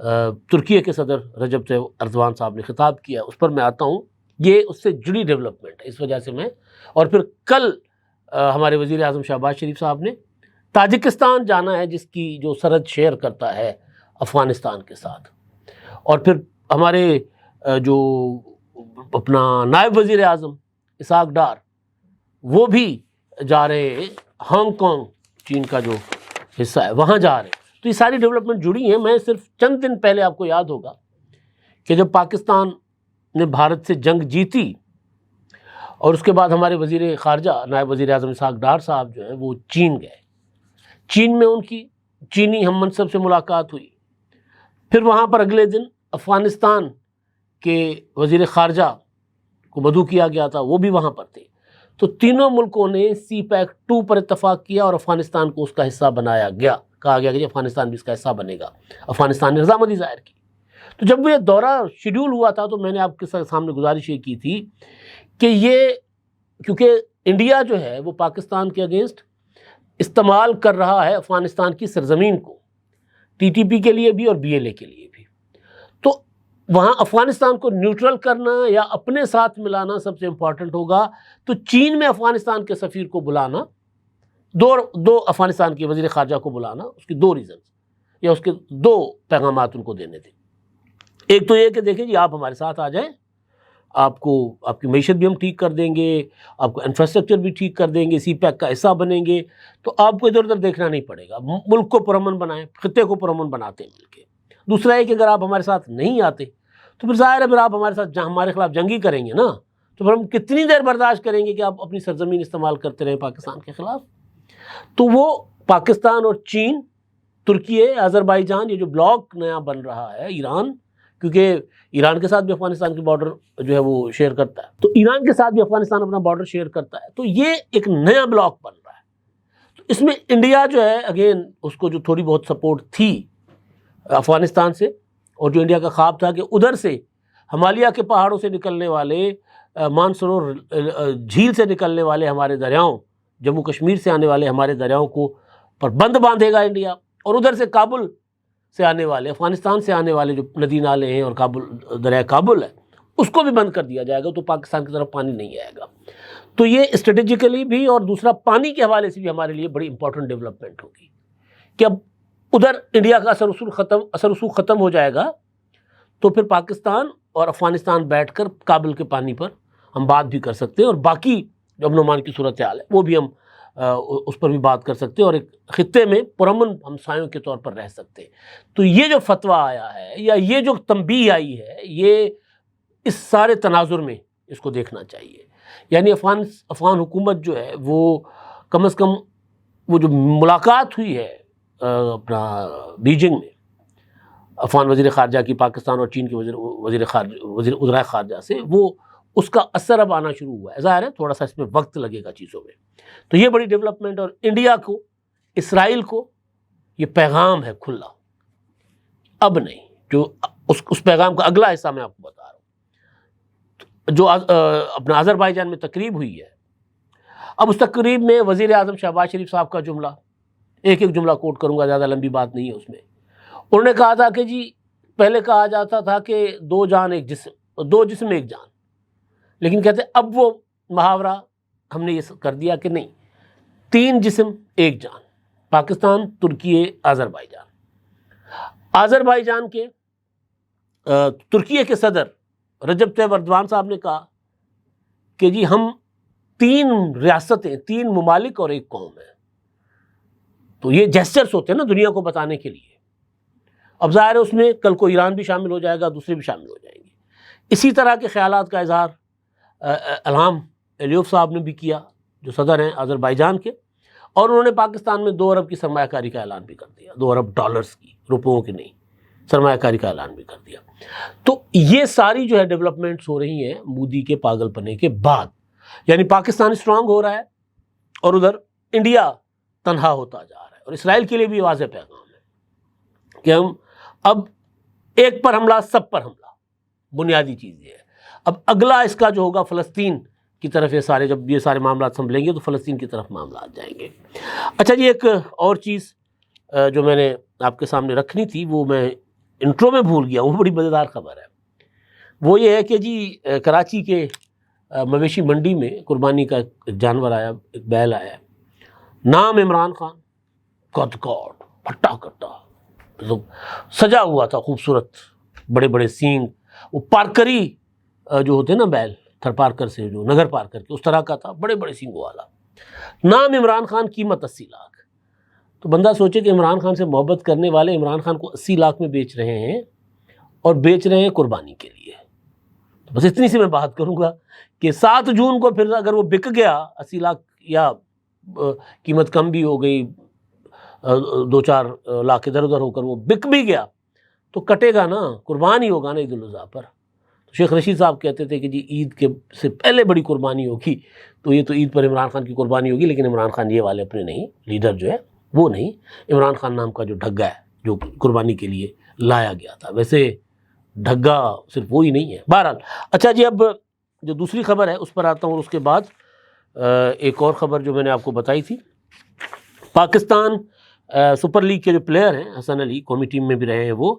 ترکیے کے صدر رجب طیب اردوان صاحب نے خطاب کیا، اس پر میں آتا ہوں. یہ اس سے جڑی ڈیولپمنٹ ہے، اس وجہ سے میں. اور پھر کل ہمارے وزیر اعظم شہباز شریف صاحب نے تاجکستان جانا ہے، جس کی جو سرحد شیئر کرتا ہے افغانستان کے ساتھ. اور پھر ہمارے جو اپنا نائب وزیر اعظم اسحاق ڈار، وہ بھی جا رہے ہیں ہانگ کانگ، چین کا جو حصہ ہے وہاں جا رہے ہیں. تو یہ ساری ڈیولپمنٹ جڑی ہیں. میں صرف چند دن پہلے، آپ کو یاد ہوگا کہ جب پاکستان نے بھارت سے جنگ جیتی اور اس کے بعد ہمارے وزیر خارجہ نائب وزیر اعظم اسحاق ڈار صاحب جو ہیں وہ چین گئے. چین میں ان کی چینی ہم منصب سے ملاقات ہوئی. پھر وہاں پر اگلے دن افغانستان کے وزیر خارجہ کو مدعو کیا گیا تھا، وہ بھی وہاں پر تھے. تو تینوں ملکوں نے سی پیک 2 پر اتفاق کیا اور افغانستان کو اس کا حصہ بنایا گیا. کہا گیا کہ افغانستان بھی اس کا حصہ بنے گا. افغانستان نے رضامندی ظاہر کی. تو جب یہ دورہ شیڈول ہوا تھا تو میں نے آپ کے سامنے گزارش یہ کی تھی کہ یہ کیونکہ انڈیا جو ہے وہ پاکستان کے اگینسٹ استعمال کر رہا ہے افغانستان کی سرزمین کو، ٹی ٹی پی کے لیے بھی اور بی ایل اے کے لیے بھی. تو وہاں افغانستان کو نیوٹرل کرنا یا اپنے ساتھ ملانا سب سے امپورٹنٹ ہوگا. تو چین میں افغانستان کے سفیر کو بلانا، دو افغانستان کے وزیر خارجہ کو بلانا، اس کی 2 ریزنز یا اس کے 2 پیغامات ان کو دینے تھے. ایک تو یہ کہ دیکھیں جی آپ ہمارے ساتھ آ جائیں، آپ کی معیشت بھی ہم ٹھیک کر دیں گے، آپ کو انفراسٹرکچر بھی ٹھیک کر دیں گے، سی پیک کا حصہ بنیں گے، تو آپ کو ادھر ادھر دیکھنا نہیں پڑے گا. ملک کو پرامن بنائیں، خطے کو پرامن بناتے ہیں مل کے. دوسرا ہے کہ اگر آپ ہمارے ساتھ نہیں آتے تو پھر ظاہر ہے پھر آپ ہمارے ساتھ ہمارے خلاف جنگی کریں گے نا. تو پھر ہم کتنی دیر برداشت کریں گے کہ آپ اپنی سرزمین استعمال کرتے رہیں پاکستان کے خلاف. تو وہ پاکستان اور چین، ترکیے، آذربائیجان، یہ جو بلاک نیا بن رہا ہے، ایران، کیونکہ ایران کے ساتھ بھی افغانستان کی بارڈر جو ہے وہ شیئر کرتا ہے، تو ایران کے ساتھ بھی افغانستان اپنا بارڈر شیئر کرتا ہے. تو یہ ایک نیا بلاک بن رہا ہے. تو اس میں انڈیا جو ہے اگین اس کو جو تھوڑی بہت سپورٹ تھی افغانستان سے، اور جو انڈیا کا خواب تھا کہ ادھر سے ہمالیہ کے پہاڑوں سے نکلنے والے، مانسروور جھیل سے نکلنے والے ہمارے دریاؤں، جموں کشمیر سے آنے والے ہمارے دریاؤں کو پر بند باندھے گا انڈیا، اور ادھر سے کابل سے آنے والے، افغانستان سے آنے والے جو ندی نالے ہیں اور کابل، دریائے کابل ہے، اس کو بھی بند کر دیا جائے گا. تو پاکستان کی طرف پانی نہیں آئے گا. تو یہ اسٹریٹجیکلی بھی اور دوسرا پانی کے حوالے سے بھی ہمارے لیے بڑی امپورٹنٹ ڈیولپمنٹ ہوگی کہ اب ادھر انڈیا کا اثر رسوخ ختم ہو جائے گا. تو پھر پاکستان اور افغانستان بیٹھ کر کابل کے پانی پر ہم بات بھی کر سکتے ہیں، اور باقی جو امن و امان کی صورتحال ہے وہ بھی ہم اس پر بھی بات کر سکتے ہیں، اور ایک خطے میں پرامن ہمسایوں کے طور پر رہ سکتے ہیں. تو یہ جو فتویٰ آیا ہے یا یہ جو تنبیہ آئی ہے، یہ اس سارے تناظر میں اس کو دیکھنا چاہیے. یعنی افغان حکومت جو ہے وہ کم از کم وہ جو ملاقات ہوئی ہے اپنا بیجنگ میں افغان وزیر خارجہ کی، پاکستان اور چین کے وزیر وزرائے خارجہ سے، وہ اس کا اثر اب آنا شروع ہوا ہے. ظاہر ہے تھوڑا سا اس میں وقت لگے گا چیزوں میں. تو یہ بڑی ڈیولپمنٹ، اور انڈیا کو، اسرائیل کو یہ پیغام ہے کھلا، اب نہیں. جو اس پیغام کا اگلا حصہ میں آپ کو بتا رہا ہوں، جو اپنا آذربائیجان میں تقریب ہوئی ہے. اب اس تقریب میں وزیر اعظم شہباز شریف صاحب کا جملہ، ایک جملہ کوٹ کروں گا، زیادہ لمبی بات نہیں ہے اس میں. انہوں نے کہا تھا کہ جی پہلے کہا جاتا تھا کہ 2 جان ایک جسم، 2 جسم ایک جان، لیکن کہتے اب وہ محاورہ ہم نے یہ کر دیا کہ نہیں، 3 جسم ایک جان، پاکستان، ترکیے، آذربائیجان. آذربائیجان کے ترکیے کے صدر رجب طیب اردوان صاحب نے کہا کہ جی ہم 3 ریاستیں، 3 ممالک اور ایک قوم ہے. تو یہ جیسچرز ہوتے ہیں نا دنیا کو بتانے کے لیے. اب ظاہر ہے اس میں کل کو ایران بھی شامل ہو جائے گا، دوسرے بھی شامل ہو جائیں گے. اسی طرح کے خیالات کا اظہار الہام علیوف صاحب نے بھی کیا، جو صدر ہیں آذربائیجان کے، اور انہوں نے پاکستان میں 2 ارب کی سرمایہ کاری کا اعلان بھی کر دیا، 2 ارب ڈالرز کی، روپوں کی نہیں، سرمایہ کاری کا اعلان بھی کر دیا. تو یہ ساری جو ہے ڈیولپمنٹس ہو رہی ہیں مودی کے پاگل پنے کے بعد. یعنی پاکستان اسٹرانگ ہو رہا ہے اور ادھر انڈیا تنہا ہوتا جا رہا ہے. اور اسرائیل کے لیے بھی واضح پیغام ہے کہ ہم اب ایک پر حملہ، سب پر حملہ. بنیادی چیز یہ ہے. اب اگلا اس کا جو ہوگا فلسطین کی طرف، جب یہ سارے معاملات سنبھلیں گے تو فلسطین کی طرف معاملات جائیں گے. اچھا جی، ایک اور چیز جو میں نے آپ کے سامنے رکھنی تھی وہ میں انٹرو میں بھول گیا، وہ بڑی مزیدار خبر ہے۔ وہ یہ ہے کہ جی کراچی کے مویشی منڈی میں قربانی کا ایک جانور آیا، ایک بیل آیا، نام عمران خان، قد کاٹ پھٹا کٹا، سجا ہوا تھا خوبصورت، بڑے بڑے سینگ، وہ پارکری جو ہوتے ہیں نا بیل، تھر پارکر سے جو نگر پارکر کے اس طرح کا تھا، بڑے بڑے سینگوں والا، نام عمران خان، قیمت 80 لاکھ۔ تو بندہ سوچے کہ عمران خان سے محبت کرنے والے عمران خان کو 80 لاکھ میں بیچ رہے ہیں، اور بیچ رہے ہیں قربانی کے لیے۔ تو بس اتنی سی میں بات کروں گا کہ 7 جون کو پھر اگر وہ بک گیا 80 لاکھ، یا قیمت کم بھی ہو گئی 2-4 لاکھ ادھر ادھر ہو کر وہ بک بھی گیا، تو کٹے گا نا، قربان ہی ہوگا نا عید الاضحیٰ پر۔ تو شیخ رشید صاحب کہتے تھے کہ جی عید کے سے پہلے بڑی قربانی ہوگی، تو یہ تو عید پر عمران خان کی قربانی ہوگی، لیکن عمران خان یہ والے اپنے نہیں، لیڈر جو ہے وہ نہیں، عمران خان نام کا جو ڈھگا ہے جو قربانی کے لیے لایا گیا تھا۔ ویسے ڈھگا صرف وہی نہیں ہے، بہرحال۔ اچھا جی، اب جو دوسری خبر ہے اس پر آتا ہوں، اور اس کے بعد ایک اور خبر جو میں نے آپ کو بتائی تھی، پاکستان سپر لیگ کے جو پلیئر ہیں حسن علی، قومی ٹیم میں بھی رہے ہیں وہ،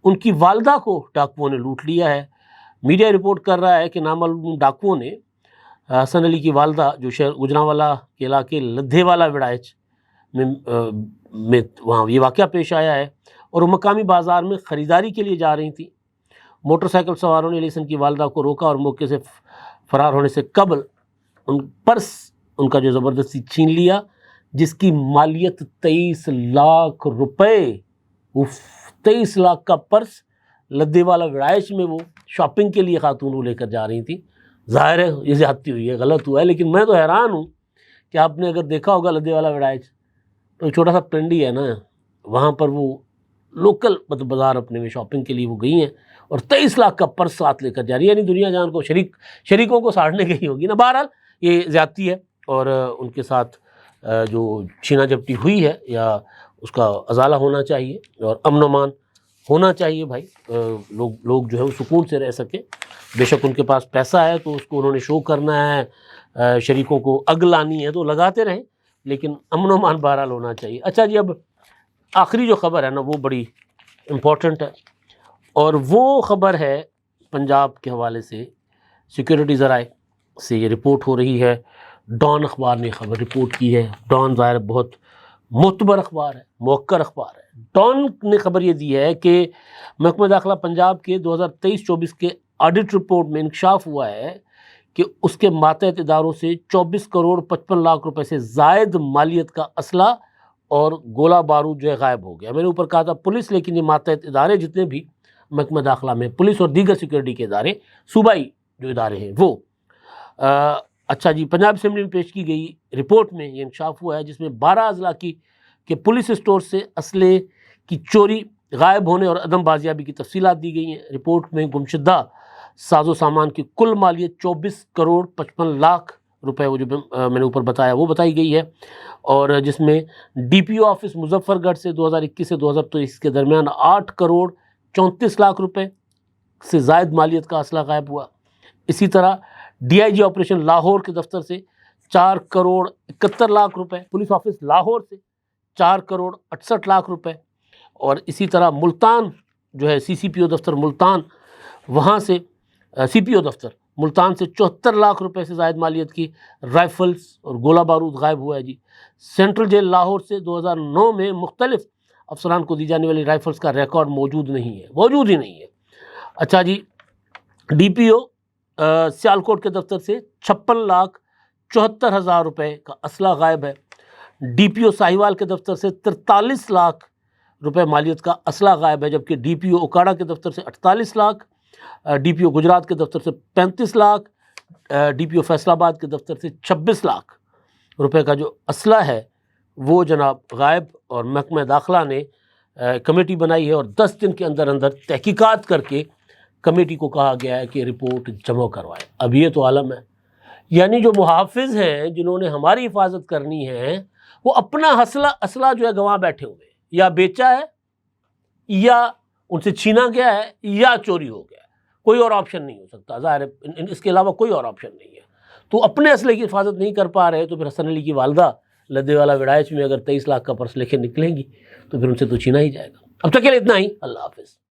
ان کی والدہ کو ڈاکوؤں نے لوٹ لیا ہے۔ میڈیا رپورٹ کر رہا ہے کہ نامعلوم ڈاکوؤں نے حسن علی کی والدہ جو شہر گجرانوالہ کے علاقے لدھے والا وڑائچ میں وہاں یہ واقعہ پیش آیا ہے، اور وہ مقامی بازار میں خریداری کے لیے جا رہی تھیں۔ موٹر سائیکل سواروں نے علی حسن کی والدہ کو روکا اور موقع سے فرار ہونے سے قبل پرس ان کا جو زبردستی چھین لیا، جس کی مالیت 23 لاکھ روپے۔ 23 لاکھ کا پرس لدھے والا وڑائچ میں وہ شاپنگ کے لیے خاتون وہ لے کر جا رہی تھیں۔ ظاہر ہے یہ زیادتی ہوئی ہے، غلط ہوا ہے، لیکن میں تو حیران ہوں کہ آپ نے اگر دیکھا ہوگا لدھے والا وڑائچ تو چھوٹا سا پنڈی ہے نا، وہاں پر وہ لوکل بازار اپنے میں شاپنگ کے لیے وہ گئی ہیں، اور 23 لاکھ کا پرس ساتھ لے کر جا رہی ہے، یعنی دنیا جان کو شریکوں کو ساڑھنے گئی ہوگی نا۔ بہرحال یہ زیادتی ہے، اور ان کے ساتھ جو چھینا جھپٹی ہوئی ہے یا اس کا ازالہ ہونا چاہیے، اور امن و امان ہونا چاہیے بھائی، لوگ جو ہے وہ سکون سے رہ سکیں۔ بے شک ان کے پاس پیسہ ہے تو اس کو انہوں نے شو کرنا ہے، شریکوں کو اگ لانی ہے تو لگاتے رہیں، لیکن امن و امان بہرحال ہونا چاہیے۔ اچھا جی، اب آخری جو خبر ہے نا وہ بڑی امپورٹنٹ ہے، اور وہ خبر ہے پنجاب کے حوالے سے، سیکیورٹی ذرائع سے یہ رپورٹ ہو رہی ہے۔ ڈان اخبار نے خبر رپورٹ کی ہے۔ ڈان ظاہر بہت معتبر اخبار ہے، موقر اخبار ہے۔ ڈان نے خبر یہ دی ہے کہ محکمہ داخلہ پنجاب کے 2023-24 کے آڈٹ رپورٹ میں انکشاف ہوا ہے کہ اس کے ماتحت اداروں سے 24 کروڑ 55 لاکھ روپے سے زائد مالیت کا اسلحہ اور گولہ بارود جو ہے غائب ہو گیا۔ میں نے اوپر کہا تھا پولیس، لیکن یہ ماتحت ادارے جتنے بھی محکمہ داخلہ میں پولیس اور دیگر سیکورٹی کے ادارے، صوبائی جو ادارے ہیں وہ۔ اچھا جی، پنجاب اسمبلی میں پیش کی گئی رپورٹ میں یہ انکشاف ہوا ہے، جس میں 12 اضلاع کے پولیس اسٹور سے اسلحے کی چوری، غائب ہونے اور عدم بازیابی کی تفصیلات دی گئی ہیں۔ رپورٹ میں گمشدہ ساز و سامان کی کل مالیت 24 کروڑ 55 لاکھ روپے، وہ جو میں نے اوپر بتایا وہ بتائی گئی ہے، اور جس میں D P O office Muzaffar گڑھ سے 2021 سے 2023 کے درمیان 8 کروڑ 34 لاکھ روپے سے زائد مالیت کا اسلحہ غائب ہوا۔ اسی طرح D I G operation Lahore کے دفتر سے 4 کروڑ 71 لاکھ روپے، پولیس آفس لاہور سے 4 کروڑ 68 لاکھ روپے، اور اسی طرح ملتان جو ہے سی پی او دفتر ملتان، وہاں سے سی پی او دفتر ملتان سے 74 لاکھ روپے سے زائد مالیت کی رائفلز اور گولہ بارود غائب ہوا ہے جی۔ سینٹرل جیل لاہور سے 2009 میں مختلف افسران کو دی جانے والی رائفلز کا ریکارڈ موجود نہیں ہے، موجود ہی نہیں ہے۔ اچھا جی، ڈی پی او سیالکوٹ کے دفتر سے 56,74,000 روپے کا اسلحہ غائب ہے۔ ڈی پی او ساہیوال کے دفتر سے 43 لاکھ روپے مالیت کا اسلحہ غائب ہے، جبکہ ڈی پی او اوکاڑا کے دفتر سے 48 لاکھ، ڈی پی او گجرات کے دفتر سے 35 لاکھ، ڈی پی او فیصل آباد کے دفتر سے 26 لاکھ روپے کا جو اسلحہ ہے وہ جناب غائب، اور محکمہ داخلہ نے کمیٹی بنائی ہے، اور 10 دن کے اندر اندر تحقیقات کر کے کمیٹی کو کہا گیا ہے کہ رپورٹ جمع کروائے۔ اب یہ تو عالم ہے، یعنی جو محافظ ہیں جنہوں نے ہماری حفاظت کرنی ہے، وہ اپنا اسلحہ جو ہے گنوا بیٹھے ہوئے، یا بیچا ہے، یا ان سے چھینا گیا ہے، یا چوری ہو گیا ہے، کوئی اور آپشن نہیں ہو سکتا، ظاہر ہے اس کے علاوہ کوئی اور آپشن نہیں ہے۔ تو اپنے اسلحے کی حفاظت نہیں کر پا رہے، تو پھر حسن علی کی والدہ لدھے والا وڑائچ میں اگر 23 لاکھ کا پرس لے کے نکلیں گی تو پھر ان سے تو چھینا ہی جائے گا۔ اب تک کے لیے اتنا ہی، اللہ حافظ۔